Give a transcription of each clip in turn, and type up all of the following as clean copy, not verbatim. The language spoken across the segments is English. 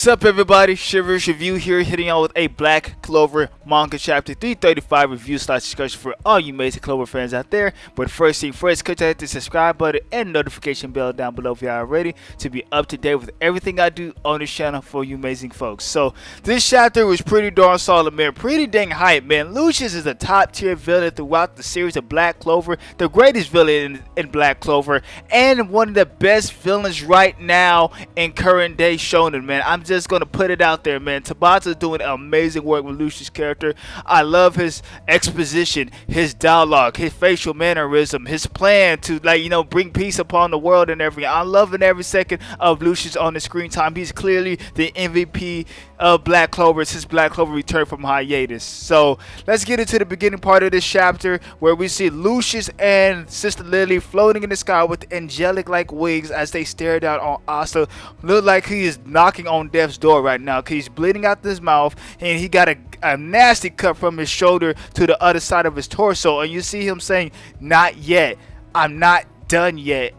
What's up, everybody? Shivers Review here, hitting out with a Black Clover manga chapter 335 review slash discussion for all you amazing Clover fans out there. But first thing first, click hit the subscribe button and notification bell down below if you are ready to be up to date with everything I do on this channel for you amazing folks. So this chapter was pretty darn solid, man. Pretty dang hype, man. Lucious is a top tier villain throughout the series of Black Clover, the greatest villain in Black Clover, and one of the best villains right now in current day shonen, man. I'm just gonna put it out there, man. Tabata's doing amazing work with Lucius' character. I love his exposition, his dialogue, his facial mannerism, his plan to bring peace upon the world and everything. I'm loving every second of Lucius on the screen time. He's clearly the MVP of Black Clover since Black Clover returned from hiatus. So let's get into the beginning part of this chapter where we see Lucius and Sister Lily floating in the sky with angelic like wings as they stare down on Asta. Look like he is knocking on death's door right now because he's bleeding out his mouth and he got a nasty cut from his shoulder to the other side of his torso, and you see him saying, "Not yet, I'm not done yet."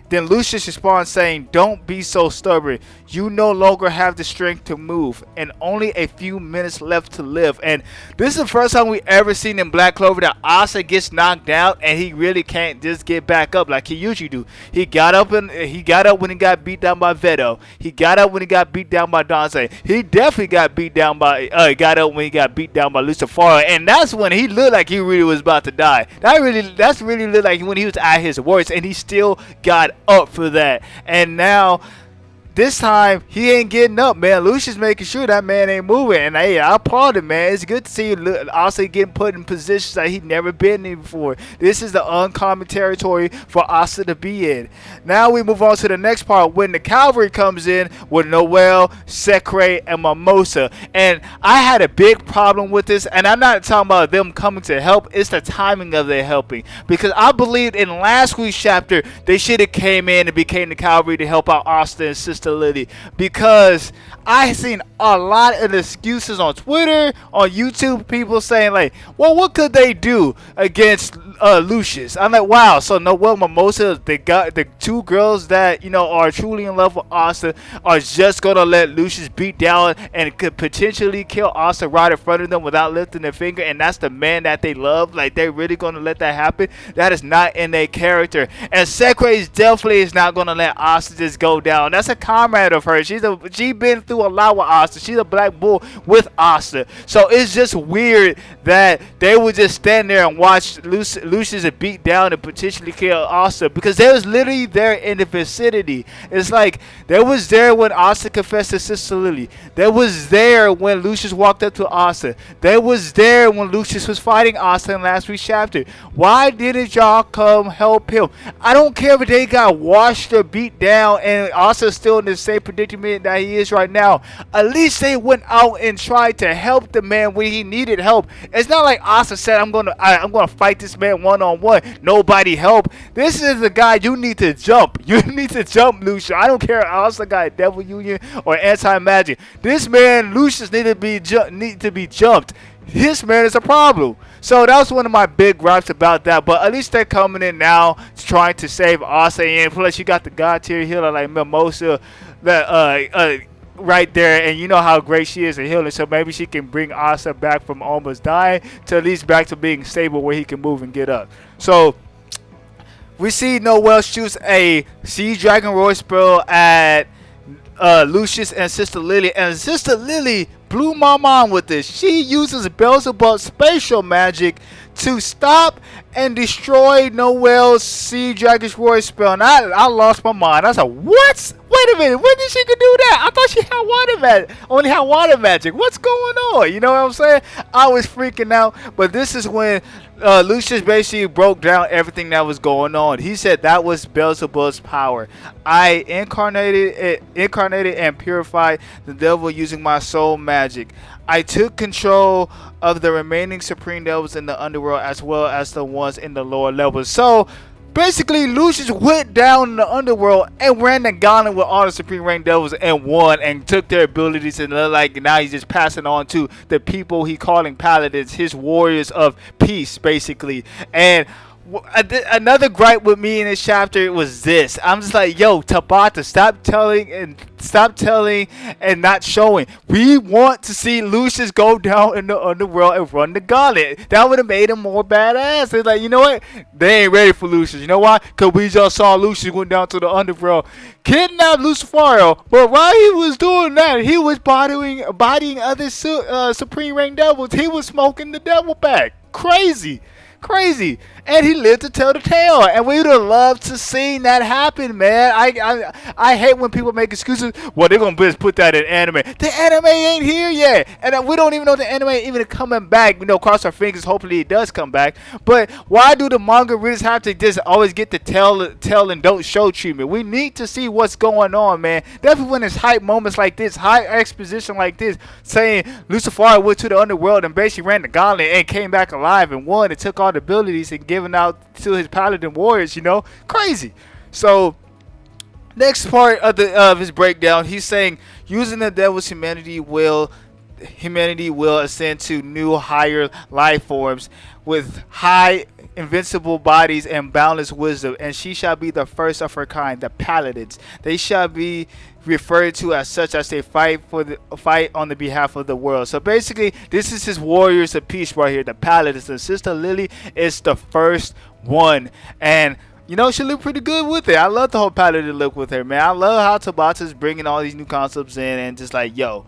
Then Lucius responds saying, "Don't be so stubborn. You no longer have the strength to move and only a few minutes left to live." And this is the first time we ever seen in Black Clover that Asa gets knocked out and he really can't just get back up like he usually do. He got up when he got beat down by Veto. He got up when he got beat down by Dante. He definitely got beat down by got up when he got beat down by Lucifera, and that's when he looked like he really was about to die. That's really looked like when he was at his worst, and he still got up for that. And now this time he ain't getting up, man. Lucius making sure that man ain't moving, and hey, I applaud him, man. It's good to see Asa getting put in positions that he never been in before. This is the uncommon territory for Asa to be in. Now we move on to the next part when the cavalry comes in with Noelle, Secre, and Mimosa. And I had a big problem with this, and I'm not talking about them coming to help. It's the timing of their helping, because I believed in last week's chapter they should have came in and became the cavalry to help out Asta and Sister Lily, because I seen a lot of excuses on Twitter, on YouTube, people saying like, well, what could they do against Lucius? I'm like, wow, so Noelle, Mimosa, the two girls that are truly in love with Asta are just gonna let Lucius beat down and could potentially kill Asta right in front of them without lifting their finger, and that's the man that they love? Like, they're really gonna let that happen? That is not in their character. And Secre definitely is not gonna let Asta just go down. That's a comrade of hers. She been through a lot with Asta. She's a black bull with Asta. So it's just weird that they would just stand there and watch Lucius beat down and potentially kill Asta, because they was literally there in the vicinity. It's like they was there when Asta confessed to Sister Lily. They was there when Lucius walked up to Asta. They was there when Lucius was fighting Asta in last week's chapter. Why didn't y'all come help him? I don't care if they got washed or beat down and Asta's still in the same predicament that he is right now. At least they went out and tried to help the man when he needed help. It's not like Asta said, I'm gonna fight this man one-on-one. Nobody help. This is the guy you need to jump. You need to jump, Lucius. I don't care if Asta got Devil Union or anti-magic. This man, Lucius, need to be jumped. This man is a problem. So that was one of my big gripes about that. But at least they're coming in now trying to save Asa. And plus you got the god tier healer like Mimosa that right there, and you know how great she is at healing, so maybe she can bring Asa back from almost dying to at least back to being stable where he can move and get up. So we see Noelle shoots a Sea Dragon Roy spell at Lucius and Sister Lily, and Sister Lily blew my mind with this. She uses Beelzebub's spatial magic to stop and destroy Noelle's Sea Dragon's Roy spell, and I lost my mind. I was like, what? Wait a minute, when did she could do that? I thought she had water magic, only had water magic. What's going on? You know what I'm saying? I was freaking out, but this is when Lucius basically broke down everything that was going on. He said that was Beelzebub's power. I incarnated and purified the devil using my soul magic. I took control of the remaining supreme devils in the underworld as well as the ones in the lower levels. So basically, Lucius went down in the underworld and ran the gauntlet with all the supreme rank devils and won and took their abilities, and like now he's just passing on to the people he calling paladins, his warriors of peace, basically. And Another gripe with me in this chapter was this. I'm just like, yo, Tabata, stop telling and not showing. We want to see Lucious go down in the underworld and run the gauntlet. That would have made him more badass. It's like, you know what? They ain't ready for Lucious. You know why? Because we just saw Lucious went down to the underworld, kidnapped Lucifario. But while he was doing that, he was bodying other supreme rank devils. He was smoking the devil pack. Crazy, and he lived to tell the tale, and we would have loved to see that happen, man. I hate when people make excuses. Well, they're gonna just put that in anime. The anime ain't here yet, and we don't even know the anime even coming back. Cross our fingers. Hopefully, it does come back. But why do the manga readers have to just always get the tell and don't show treatment? We need to see what's going on, man. Definitely when there's hype moments like this, high exposition like this, saying Lucifer went to the underworld and basically ran the gauntlet and came back alive and won and took all the abilities and giving out to his paladin warriors, crazy. So next part of his breakdown, he's saying using the devil's humanity will ascend to new higher life forms with high invincible bodies and boundless wisdom, and she shall be the first of her kind, the paladins. They shall be referred to as such as they fight on the behalf of the world. So basically, this is his warriors of peace right here, the paladins. And Sister Lily is the first one, and she looked pretty good with it. I love the whole paladin look with her, man. I love how Tabata's bringing all these new concepts in and just like, yo,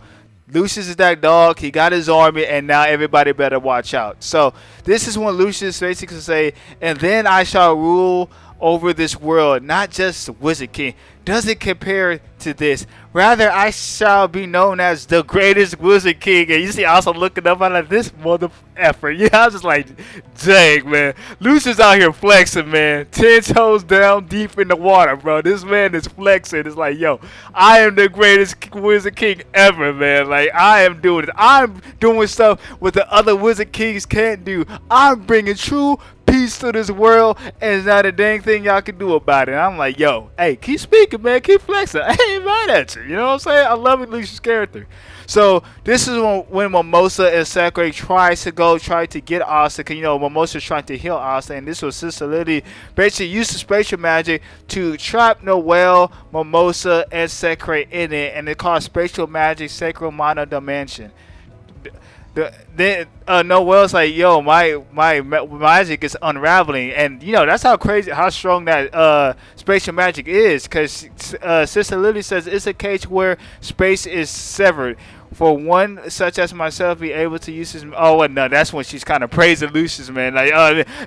Lucious is that dog. He got his army, and now everybody better watch out. So this is when Lucious basically say, and then I shall rule over this world, not just Wizard King. Doesn't compare to this. Rather, I shall be known as the greatest Wizard King. And you see, also looking up, I'm like, this mother effer. I was just like, dang, man. Lucius out here flexing, man. 10 toes down deep in the water, bro. This man is flexing. It's like, yo, I am the greatest Wizard King ever, man. Like, I am doing it. I'm doing stuff what the other Wizard Kings can't do. I'm bringing true peace to this world, and there's not a dang thing y'all can do about it. And I'm like, yo, hey, keep speaking, man, keep flexing. I ain't mad at you. You know what I'm saying? I love Lucius' character. So this is when Mimosa and Secre try to get Asta, because Mimosa's trying to heal Asta, and this was Sister Lily basically used the spatial magic to trap Noelle, Mimosa, and Secre in it, and it called spatial magic Sacred Mono Dimension. Then Noelle's like, yo, my magic is unraveling, and that's how strong that spatial magic is, because Sister Lily says it's a case where space is severed. For one such as myself be able to use his... Oh, no, that's when she's kind of praising Lucius, man. Like,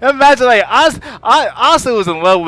imagine, like, I also was in love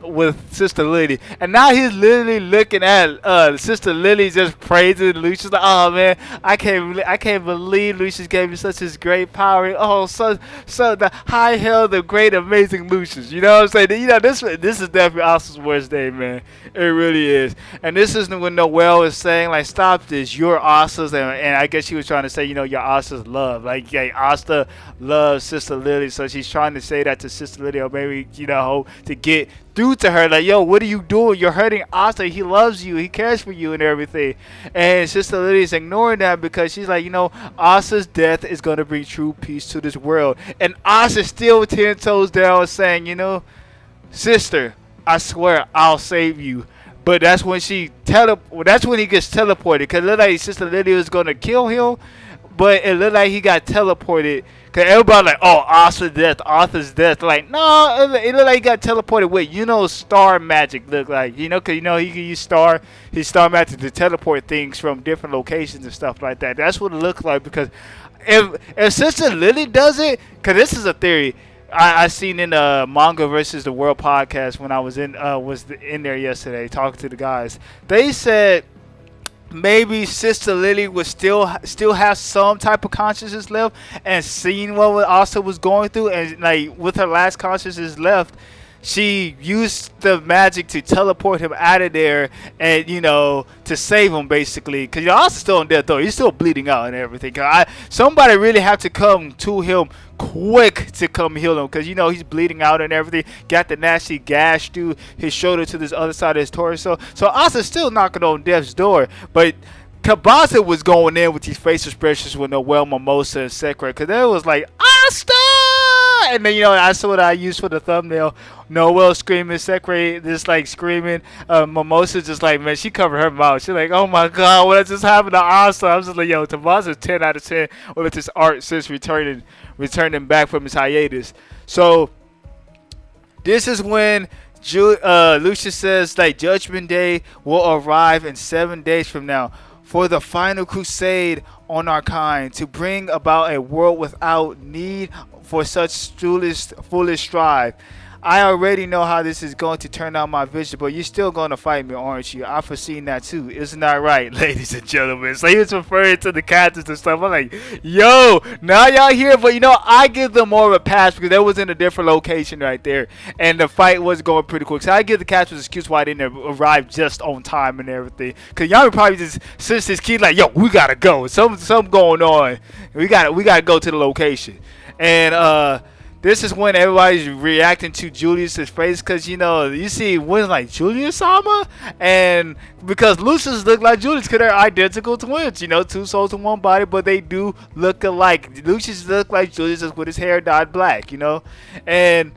with Sister Lily, and now he's literally looking at Sister Lily just praising Lucius. Like, oh, man, I can't believe Lucius gave me such this great power. Oh, so the high hell, the great, amazing Lucius. You know what I'm saying? This is definitely Asta's worst day, man. It really is. And this is when Noelle is saying, like, stop this, you're Asta's, and I guess she was trying to say, you're Asta's love. Like, yeah, Asta loves Sister Lily, so she's trying to say that to Sister Lily, or maybe, to get through to her, like, yo, what are you doing? You're hurting Asta. He loves you. He cares for you and everything. And Sister Lily's ignoring that because she's like, Asta's death is going to bring true peace to this world. And Asta's still 10 toes down saying, sister, I swear I'll save you. But that's when that's when he gets teleported, because it looked like Sister Lily was going to kill him, but it looked like he got teleported. Because everybody like, oh, Arthur's death. Like, no, it looked like he got teleported with, star magic look like. Because, he can use his star magic to teleport things from different locations and stuff like that. That's what it looks like, because if Sister Lily does it, because this is a theory, I seen in Manga versus the World podcast when I was in there yesterday talking to the guys. They said maybe Sister Lily would still have some type of consciousness left and seeing what Asta was going through, and like with her last consciousness left, she used the magic to teleport him out of there and, to save him, basically. Because you're also still in death, though. He's still bleeding out and everything. Somebody really have to come to him quick to come heal him. Because, he's bleeding out and everything. Got the nasty gash through his shoulder to this other side of his torso. So Asta's still knocking on death's door. But Kabasa was going in with these face expressions with Noelle, Mimosa, and Secre. Because they was like, Asta! And then, you know, that's what I used for the thumbnail. Noelle screaming, Secre just like screaming. Mimosa just like, man, she covered her mouth. She's like, oh my god, what just happened to Asa? I was just like, yo, Tomas 10 out of 10 with this art since returning back from his hiatus. So this is when Lucious says like Judgment Day will arrive in 7 days from now for the final crusade on our kind to bring about a world without need for such foolish strife. I already know how this is going to turn out my vision, but you're still going to fight me, aren't you? I've foreseen that too. Isn't that right, ladies and gentlemen? So he was referring to the captains and stuff. I'm like, yo, now y'all here, but you know, I give them more of a pass because they was in a different location right there, and the fight was going pretty quick. So I give the captains an excuse why they didn't arrive just on time and everything. Because y'all probably just, since this kid, like, yo, we got to go. Something going on. We got to go to the location. And, this is when everybody's reacting to Julius's face because, you know, you see when like Julius Sama, and because Lucious look like Julius because they're identical twins, you know, two souls in one body, but they do look alike. Lucious look like Julius with his hair dyed black, you know, and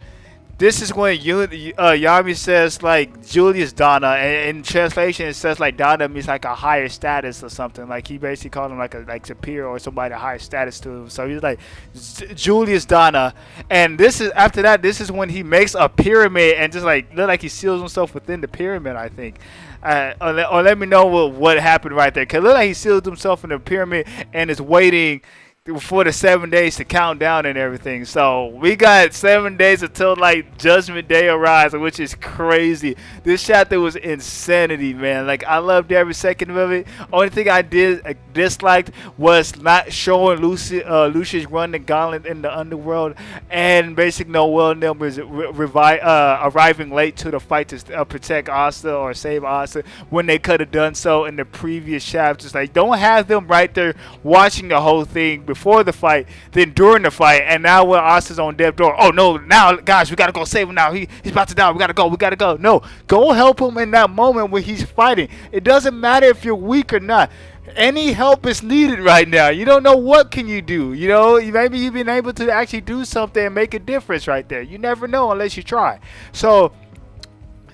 this is when Yami says like Julius Donna, and in translation it says like Donna means like a higher status or something. Like he basically called him like superior or somebody a higher status to him. So he's like Julius Donna, and this is after that. This is when he makes a pyramid and just like look like he seals himself within the pyramid. I think. Or let me know what happened right there. Cause it look like he sealed himself in the pyramid and is waiting for the 7 days to count down and everything. So we got 7 days until like Judgment Day arrives, which is crazy. This chapter was insanity, man. Like I loved every second of it. Only thing I disliked was not showing Lucius run the gauntlet in the underworld, and basically Noelle numbers arriving late to the fight to protect Asta or save Asta when they could have done so in the previous chapters. Like don't have them right there watching the whole thing before the fight, then during the fight, and now when Asta's on death door, oh no, now guys, we gotta go save him now. He's about to die. We gotta go. No, go help him in that moment when he's fighting. It doesn't matter if you're weak or not. Any help is needed right now. You don't know what can you do. You know, maybe you've been able to actually do something and make a difference right there. You never know unless you try. So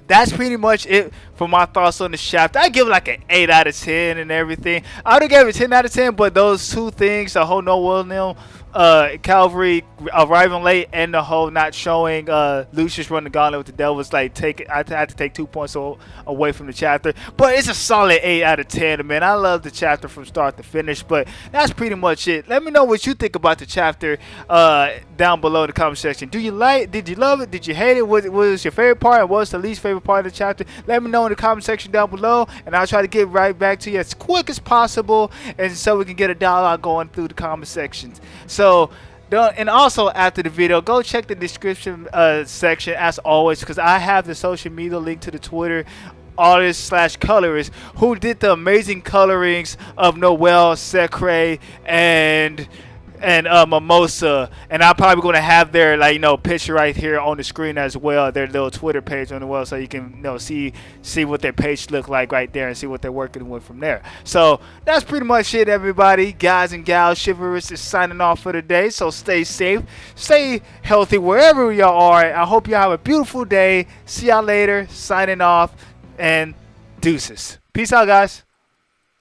that's pretty much it for my thoughts on the chapter. I give it like an 8 out of 10 and everything. I would have gave it 10 out of 10, but those two things, the whole Noelle Calvary arriving late and the whole not showing Lucius run the gauntlet with the devils, like I had to take 2 points away from the chapter. But it's a solid 8 out of 10, man. I love the chapter from start to finish, but that's pretty much it. Let me know what you think about the chapter down below in the comment section. Did you love it? Did you hate it? What was your favorite part and what was the least favorite part of the chapter? Let me know in the comment section down below, and I'll try to get right back to you as quick as possible, and so we can get a dialogue going through the comment sections. So, and also after the video, go check the description section as always, because I have the social media link to the Twitter artist / colorist who did the amazing colorings of Noelle, Secre, and Mimosa, and I'm probably going to have their picture right here on the screen as well, their little Twitter page on the well, so you can see what their page look like right there and see what they're working with from there. So that's pretty much it, everybody. Guys and gals, Severance is signing off for the day. So stay safe, stay healthy wherever y'all are. I hope y'all have a beautiful day. See y'all later. Signing off, and deuces. Peace out, guys.